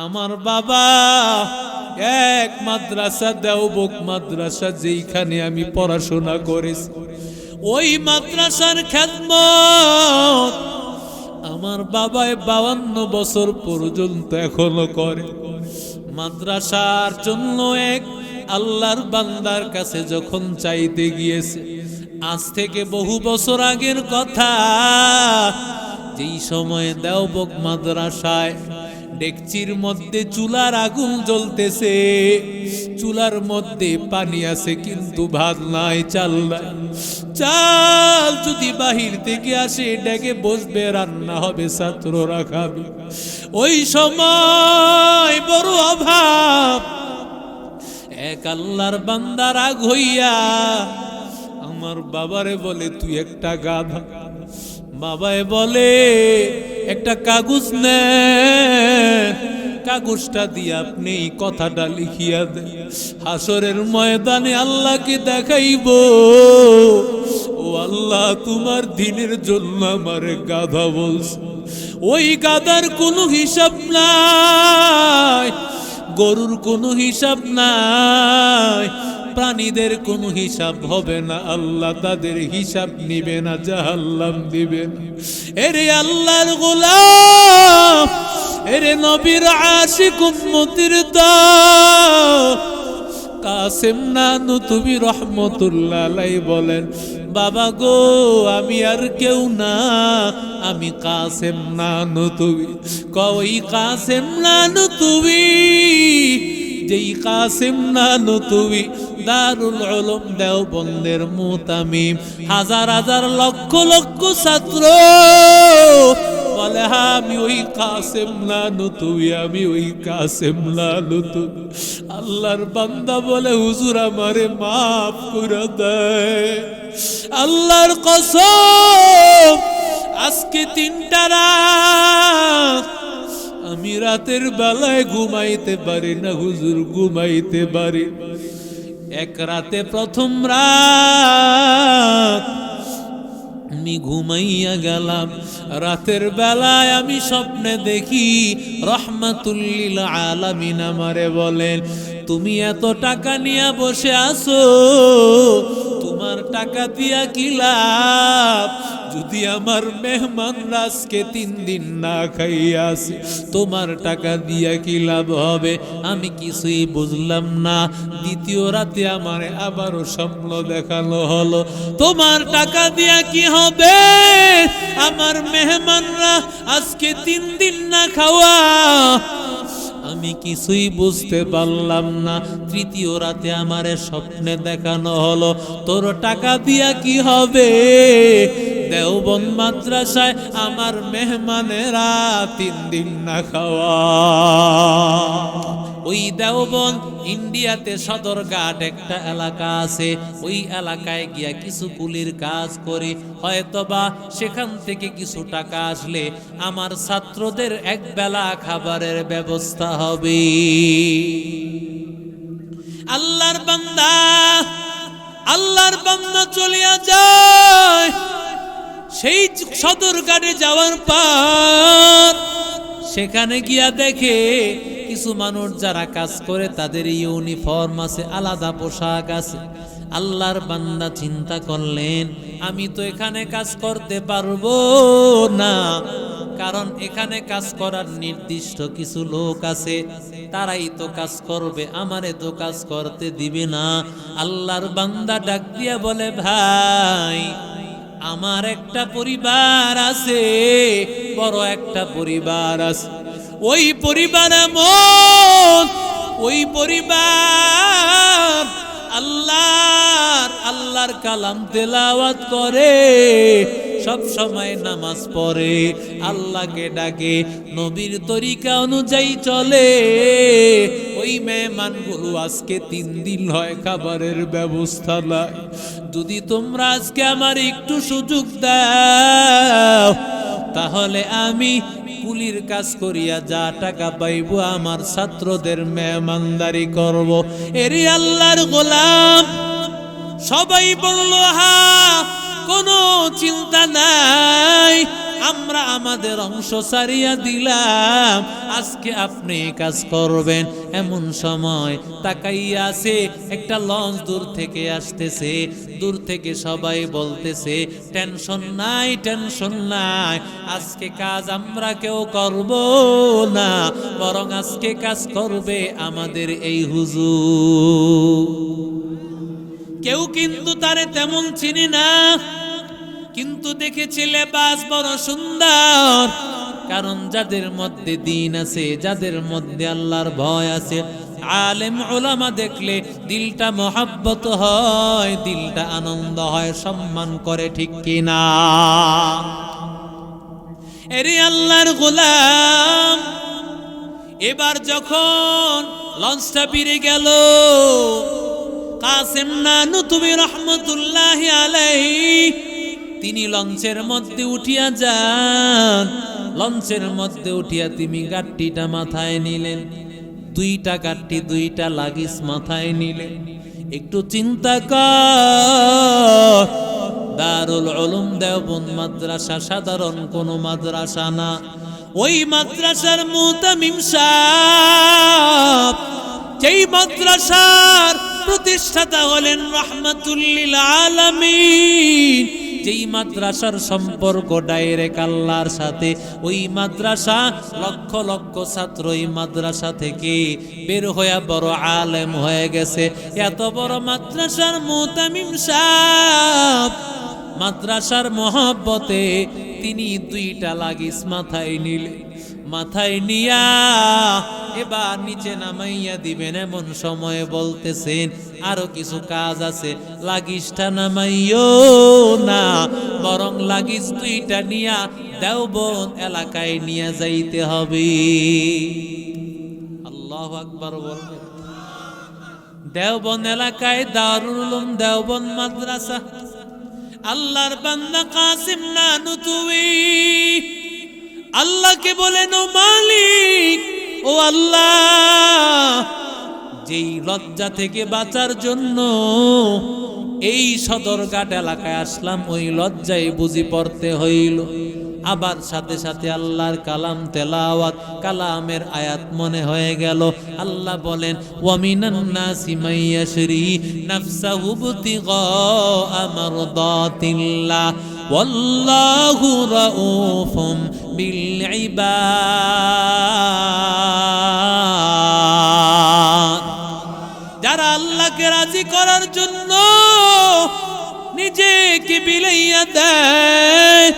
আমার বাবা এক মাদ্রাসা, দেওবক মাদ্রাসা, যেখানে আমি পড়াশোনা করেছি, ওই মাদ্রাসার খেদমত আমার বাবাই 52 বছর পর্যন্ত এখনো করে। মাদ্রাসার জন্য এক আল্লাহর বান্দার কাছে যখন চাইতে গিয়েছে, আজ থেকে বহু বছর আগের কথা, যেই সময়ে দেওবক মাদ্রাসায় ডেকচির মধ্যে চুলার আগুন জ্বলতেছে, চুলার মধ্যে পানি আছে কিন্তু ভাত নাই, চাল নাই। চাল যদি বাহির থেকে আসে ডেকে বসবে, রান্না হবে, ছাত্ররা খাবে। ওই সময় বড় অভাব। এক আল্লাহর বান্দা রাগ হইয়া আমার বাবারে বলে, তুই একটা গাধা। বাবায় বলে, একটা কাগজ নে, কাগজটা দিয়ে আপনি এই কথাটা লিখিয়া দেন, হাসরের ময়দানে আল্লাহকে দেখাইব, ও আল্লাহ তোমার দিনের জন্য আমারে গাধা বলছে। ওই গাধার কোনো হিসাব নাই, গরুর কোনো হিসাব নাই, প্রাণীদের কোনো হিসাব হবে না, আল্লাহ তাদের হিসাব নিবে না, জাহান্নাম দিবেন। এরে আল্লাহর গোলাম, এরে নবীর আশিক উম্মতির দল, কাসেম নানুতুবি রহমতুল্লাহ আলাইহি বলেন, বাবা গো আমি আর কেউ না, আমি কাসেম নানুতুবি। কই কাসেম নানুতুবি, যেই কাসেম নানুতুবি দারুল উলুম দেওবন্দের মুতামিম, হাজার হাজার লক্ষ লক্ষ ছাত্র বলে, আমি ওই কাসেম নানুতুবি, আমি ওই কাসেম নানুতুবি। আল্লাহর বান্দা বলে, হুজুর আমারে মাফ করে দেয়। আল্লাহর কসম, আজকে 3টা রাত আমি রাতের বেলায় ঘুমাইতে পারি না হুজুর, ঘুমাইতে পারি। এক রাতে প্রথম রাত আমি ঘুমাইয়া গেলাম, রাতের বেলায় আমি স্বপ্নে দেখি রহমাতুল লিল আলামিন আমারে বলেন, তুমি এত টাকা নিয়ে বসে আছো, তোমার টাকা দিয়া কি লাভ? যদি আমার মেহমানরা আজকে 3 দিন না খাইয়া আসে, তোমার টাকা দিয়া কি লাভ হবে? আমি কিছুই বুঝলাম না। দ্বিতীয় রাতে আমার আবারও স্বপ্ন দেখানো হলো, তোমার টাকা দিয়া কি হবে? আমার মেহমানরা আজকে 3 দিন না খাওয়া। আমি কিছুই বুঝতে পারলাম না। তৃতীয় রাতে আমারে স্বপ্নে দেখানো হলো, তোর টাকা দিয়া কি হবে? দেওবন্দ মাদ্রাসায় আমার মেহমানেরা 3 দিন না খাওয়া। ওই দেওবন্দ ইন্ডিয়াতে সদরঘাট একটা এলাকা আছে, ওই এলাকায় গিয়া কিছু কুলির কাজ করি, হয়তোবা সেখান থেকে কিছু টাকা আসলে আমার ছাত্রদের একবেলা খাবারের ব্যবস্থা হবে। আল্লাহর বান্দা চলিয়া যায়। সেই সদরঘাটে যাওয়ার পর সেখানে গিয়া দেখে কিছু মানুষ যারা কাজ করে তাদের ইউনিফর্ম আছে, আলাদা পোশাক আছে। আল্লাহর বান্দা চিন্তা করলেন, আমি তো এখানে কাজ করতে পারবো না, কারণ এখানে কাজ করার নির্দিষ্ট কিছু লোক আছে, তারাই তো কাজ করবে, আমারে তো কাজ করতে দিবে না। আল্লাহর বান্দা ডাক দিয়া বলে, ভাই আমার একটা পরিবার আছে, বড় একটা পরিবার আছে। ওই পরিবার এমন, ওই পরিবার আল্লাহর কালাম তেলাওয়াত করে, সব সময় নামাজ পড়ে, আল্লাহকে ডাকে, নবীর তরিকা অনুযায়ী চলে। ওই মেহমানগুলো আজকে 3 দিন হয় খাবারের ব্যবস্থা নাই। যদি তোমরা আজকে আমার একটু সুযোগ দাও, তাহলে আমি কুলির কাজ করিয়া যা টাকা পাইব আমার ছাত্রদের মেহমানদারি করব। এরি আল্লাহর গোলাম সবাই বলল, হ্যাঁ, কোনো চিন্তা নাই, আমরা আমাদের অংশ ছাড়িয়া দিলাম, আজকে আপনি কাজ করবেন। এমন সময় তাকাইয়া আছে, একটা লঞ্চ দূর থেকে আসতেছে। দূর থেকে সবাই বলতেছে, টেনশন নাই, টেনশন নাই, আজকে কাজ আমরা কেউ করব না, বরং আজকে কাজ করবে আমাদের এই হুজুর। কেউ কিন্তু তারে তেমন চিনি না, কিন্তু দেখেছি লেবাস বড় সুন্দর। কারণ যাদের মধ্যে দ্বীন আছে, যাদের মধ্যে আল্লাহর ভয় আছে, আলেম উলামা দেখলে দিলটা মহব্বত হয়, দিলটা আনন্দ হয়, সম্মান করে, ঠিক কিনা? এরে আল্লাহর গোলাম, এবার যখন লঞ্চটা ফিরে গেল, কাসেম নানুতুবি রহমতুল্লাহি আলাইহি তিনি লঞ্চের মধ্যে উঠিয়া যান। লঞ্চের মধ্যে উঠিয়া তিনি গাট্টিটা মাথায় নিলেন, দুইটা গাট্টি, দুইটা লাগেজ মাথায় নিলেন। একটু চিন্তা কর, দারুল উলুম দেওবন্দ মাদ্রাসা সাধারণ কোনো মাদ্রাসা না। ওই মাদ্রাসার মুতামিম সাহেব, যেই মাদ্রাসার প্রতিষ্ঠাতা হলেন রাহমাতুল লিল আলামিন, যেই মাদ্রাসার সম্পর্ক ডাইরেক্ট আল্লাহর সাথে, ওই মাদ্রাসা লক্ষ লক্ষ ছাত্র এই মাদ্রাসা থেকে বের হয়ে বড় আলেম হয়ে গেছে। এত বড় মাদ্রাসার মুতামিম সাহেব মাদ্রাসার মহব্বতে তিনি দুইটা লাগেজ মাথায় নিলেন। মাথায় নিয়া এবার নিচে নামাইয়া দিবেন, এমন সময়ে বলতেছেন আরো কিছু কাজ আছে, লাগেজটা নামাইও না, বরং লাগেজ দুইটা নিয়া দেওবন্দ এলাকায় নিয়ে যাইতে হবে। আল্লাহু আকবার বলবেন। দেওবন্দ এলাকায় দারুল উলুম দেওবন্দ মাদ্রাসা। আল্লাহর বান্দা কাসেম নানুতুবি আল্লাহকে বলেন, ও মালিক, ও আল্লাহ, যেই লজ্জা থেকে বাঁচার জন্য এই সদরঘাট এলাকায় আসলাম, ওই লজ্জায় বুঝি পড়তে হইল। আবার সাথে সাথে আল্লাহর কালাম তেলাওয়াত, কালামের আয়াত মনে হয়ে গেল। আল্লাহ বলেন, ওয়ামিনান নাসি মাইয়াশরি নাফসাহু ইবতিগা মারদাতিল্লাহ ওয়াল্লাহু রাউফুম বিল ইবাদ। যারা আল্লাহকে রাজি করার জন্য নিজেকে বিলাইয়া দেয়,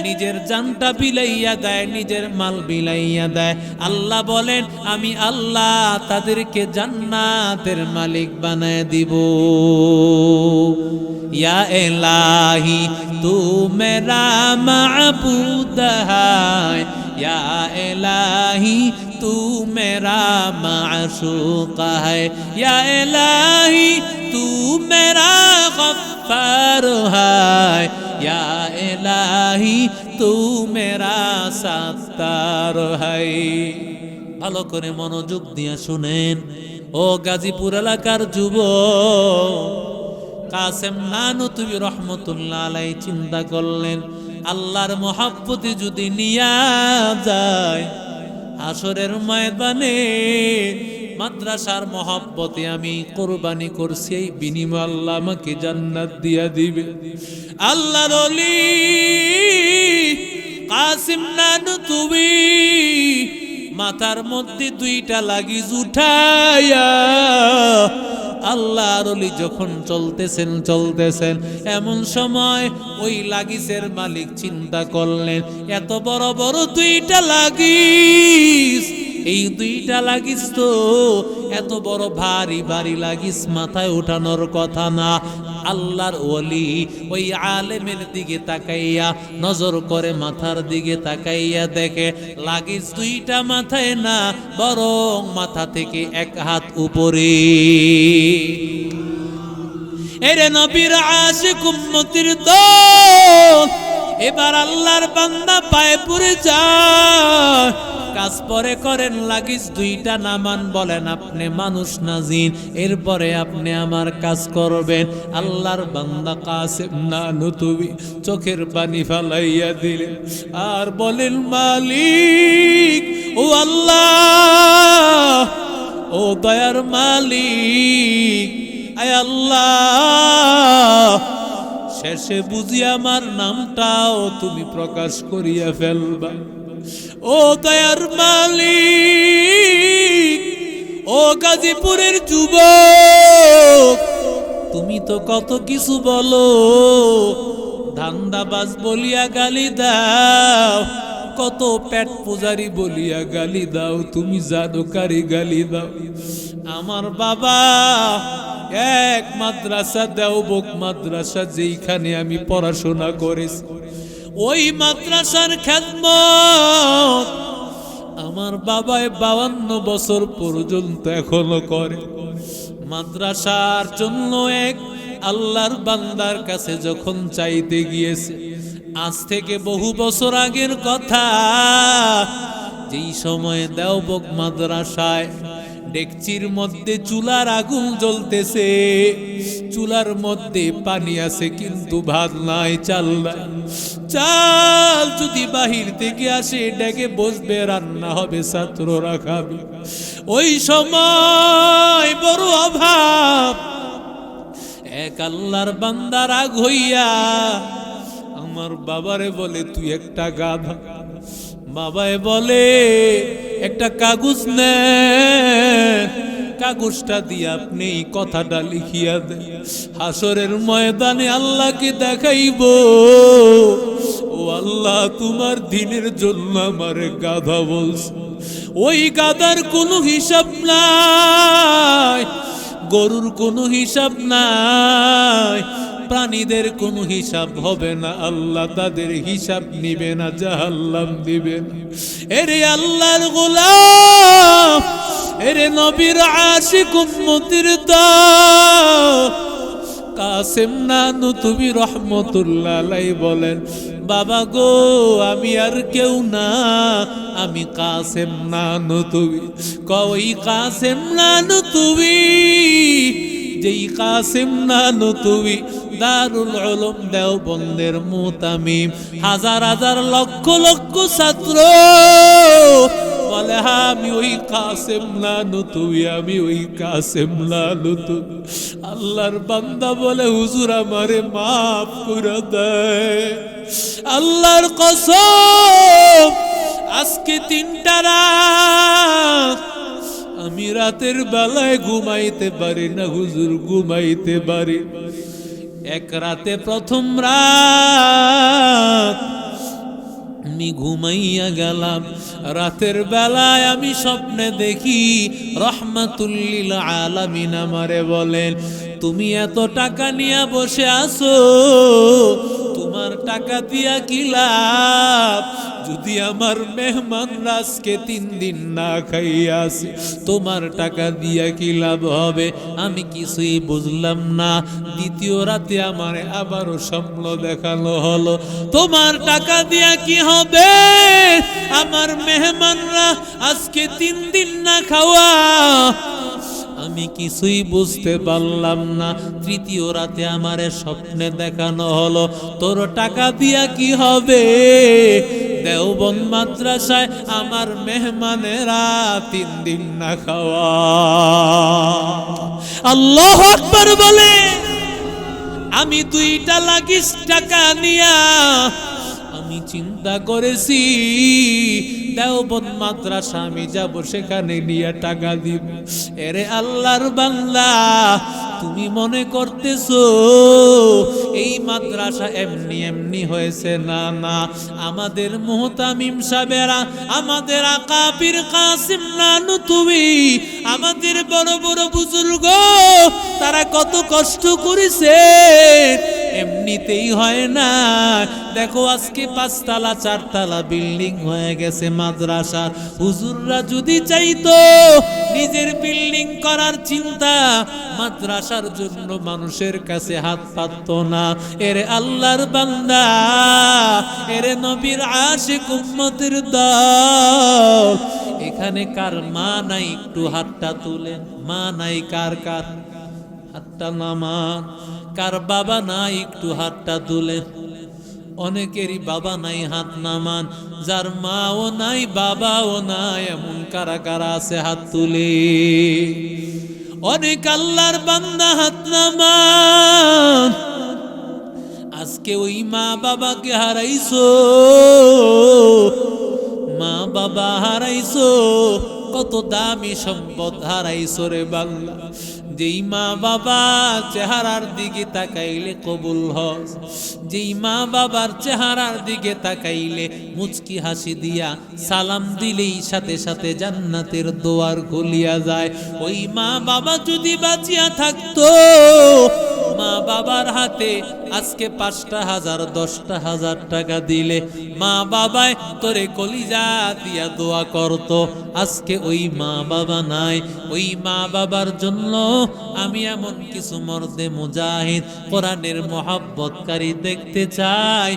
নিজের জানটা বিলাইয়া দেয়, নিজের মাল বিলাইয়া দেয়, আল্লাহ বলেন আমি আল্লাহ তাদেরকে জান্নাতের মালিক বানায় দিব। ইয়া ইলাহি তু মেরা মাবুদ হায়, ইয়া ইলাহি তু মেরা মাশুক হায়, ইয়া ইলাহি তু মেরা গফফার হায়, ইয়া ইলাহি তু মেরা সাত্তার হায়। ভালো করে মনোযোগ দিয়ে শুনেন ও গাজীপুর এলাকার যুবক, কাসেম নানুতুবি রহমতুল্লাহ আলাইহি চিন্তা করলেন, আল্লাহর মহব্বতে যদি নিয়া যায় হাসরের ময়দানে, মাদ্রাসার মহব্বতে আমি কোরবানি করছি, এই বিনিময়ে আল্লাহ আমাকে জান্নাত দিয়া দিবে। আল্লাহর ওলি কাসেম নানুতুবি মাথার মধ্যে দুইটা লাগেজ উঠায়া আল্লাহর ওলি যখন চলতেছেন, এমন সময় ওই লাগেজের মালিক চিন্তা করলেন, এত বড় বড় দুইটা লাগেজ, এই দুইটা লাগেজ তো এত বড় ভারী ভারী লাগেজ মাথায় উঠানোর কথা না। আল্লাহর ওলি ওই আলেমের দিকে তাকাইয়া নজর করে, মাথার দিকে তাকাইয়া দেখে লাগেজ দুইটা মাথায় না, বরং মাথা থেকে এক হাত উপরে। এরে নবীর আশিক উম্মতির দল, এবার আল্লাহর বান্দা পায়ে পড়ে যায়, কাজ পরে করেন, লাগিস দুইটা নামান, বলেন আপনি মানুষ না জিন, এরপরে আপনি আমার কাজ করবেন। আল্লাহর বান্দা কাসেম নানুতুবি চোখের পানি ফালাইয়া দিলেন আর বলেন, মালিক ও আল্লাহ, ও দয়ার মালিক, আয় আল্লাহ, শেষে বুঝি আমার নামটাও তুমি প্রকাশ করিয়া ফেলবা। ও দয়ার মালিক, ও গাজীপুরের যুবক, তুমি তো কত কিছু বলো, ধান্দাবাজ বলিয়া গালি দাও, কত পেট পূজারি বলিয়া গালি দাও, তুমি জাদুকারি গালি দাও। আমার বাবা এক মাদ্রাসা, দেওবক মাদ্রাসা, যেইখানে আমি পড়াশোনা করেছি, ওই মাদ্রাসার খেদমত আমার বাবায় 52 বছর পর্যন্ত এখনো করে। মাদ্রাসার জন্য এক আল্লাহর বান্দার কাছে যখন চাইতে গিয়েছে, আজ থেকে বহু বছর আগের কথা, যেই সময়ে দেওবক মাদ্রাসায় ডেকচির মধ্যে চুলার আগুন জ্বলতেছে, চুলার মধ্যে পানি আছে কিন্তু ভাত নাই, চাল নাই। চাল যদি বাহির থেকে আসে ডেকে বসবে, রান্না হবে, ছাত্ররা খাবে। ওই সময় বড় অভাব, এক আল্লাহর বান্দা রাগ হইয়া আমার বাবারে বলে, তুই একটা গাধা। বাবায় বলে, একটা কাগজ নেন, কাগজটা দিয়ে আপনি এই কথাটা লিখিয়া দেন, হাসরের ময়দানে আল্লাহকে দেখাইব, ও আল্লাহ তোমার দিনের জন্য আমারে গাধা বলছে। ওই গাধার কোনো হিসাব নাই, গরুর কোনো হিসাব নাই, প্রাণীদের কোনো হিসাব হবে না, আল্লাহ তাদের হিসাব নিবে না, জাহান্নাম দিবে না। এরে আল্লাহর গোলাম, এরে নবীর আশিক উম্মতির দল, কাসেম নানুতুবি রহমতুল্লাহ আলাইহি বলেন, বাবা গো, আমি আর কেউ না, আমি কাসেম নানুতুবি। কই কাসেম নানুতুবি, যেই কাসেম নানুতুবি দারুল উলুম দেওবন্দের মুতামিম, হাজার হাজার লক্ষ লক্ষ ছাত্র বলে, হ্যাঁ আমি ওই কাসেম নানুতুবি, আমি ওই কাসেম নানুতুবি। আল্লাহর বান্দা বলে, হুজুর আমারে মাফ করে দেয়। আল্লাহর কসম, আজকে 3টা রাত আমি রাতের বেলায় ঘুমাইতে পারি না হুজুর, ঘুমাইতে পারি। এক রাতে প্রথম রাত আমি ঘুমাইয়া গেলাম, রাতের বেলায় আমি স্বপ্নে দেখি রহমাতুল লিল আলামিন আমারে বলেন, তুমি এত টাকা নিয়ে বসে আছো, তোমার টাকা দিয়া কি লাভ? যদি আমার মেহমানরা আজকে 3 দিন না খাইয়া আসে, তোমার টাকা দিয়া কি লাভ হবে? আমি কিছুই বুঝলাম না। দ্বিতীয় রাতে আমার আবারও স্বপ্ন দেখানো হলো, তোমার টাকা দিয়া কি হবে? আমার মেহমানরা আজকে 3 দিন না খাওয়া। আমি কিছুই বুঝতে পারলাম না। তৃতীয় রাতে আমারে স্বপ্নে দেখানো হলো, তোর টাকা দিয়া কি হবে? দেওবন্দ মাদ্রাসায় আমার মেহমানেরা 3 দিন না খাওয়া। আল্লাহু আকবার বলে, আমি 2টা লাগিস টাকা নিয়া আমি চিন্তা করেছি দেওবন্দ মাদ্রাসা আমি যাব, সেখানে নিয়ে টাকা দিব। এরে আল্লাহর বান্দা, তুমি মনে করতেছো এই মাদ্রাসা এমনি এমনি হয়েছে? না না, আমাদের মুহতামিম সাহেবেরা, আমাদের আকা পীর কাসেম নানুতুবি, আমাদের বড় বড় বুজুর্গ, তারা কত কষ্ট করেছে, এমনিতেই হয় না। দেখো আজকে 5 তলা 4 তলা বিল্ডিং হয়ে গেছে মাদ্রাসার। হুজুররা যদি চাইতো নিজের বিল্ডিং করার চিন্তা, মাদ্রাসার জন্য মানুষের কাছে হাত পাততো না। এরে আল্লাহর বান্দা, এরে নবীর আশিক উম্মতের দল, এখানে কার মা নাই একটু হাতটা তুলেন। মা নাই কার? কার হাতটা নামান। কার বাবা নাই একটু হাতটা তুলেন। অনেকেরই বাবা নাই, হাত নামান। যার মাও নাই বাবাও নাই এমন কারা কারা আছে হাত তুলে। অনেক আল্লাহর বান্দা হাত নামান। আজকে ওই মা বাবাকে হারাইছো, মা বাবা হারাইছো, কত দামি সম্পদ হারাইছো রে বাংলা। যেই মা বাবা চেহারার দিকে তাকাইলে কবুল হয়, যেই মা বাবার চেহারার দিকে তাকাইলে মুচকি হাসি দিয়া সালাম দিলেই সাথে সাথে জান্নাতের দোয়ার খুলিয়া যায়, ওই মা বাবা যদি বাঁচিয়া থাকতো, মা বাবার হাতে আজকে 5,000 10,000 টাকা দিলে মা বাবায় তোরে কলিজা দিয়া দোয়া করতো। আজকে ওই মা বাবা নাই। ওই মা বাবার জন্য আমি এমন কিছু মর্দে মুজাহিদ কোরআনের মহব্বতকারী দেখতে চাই।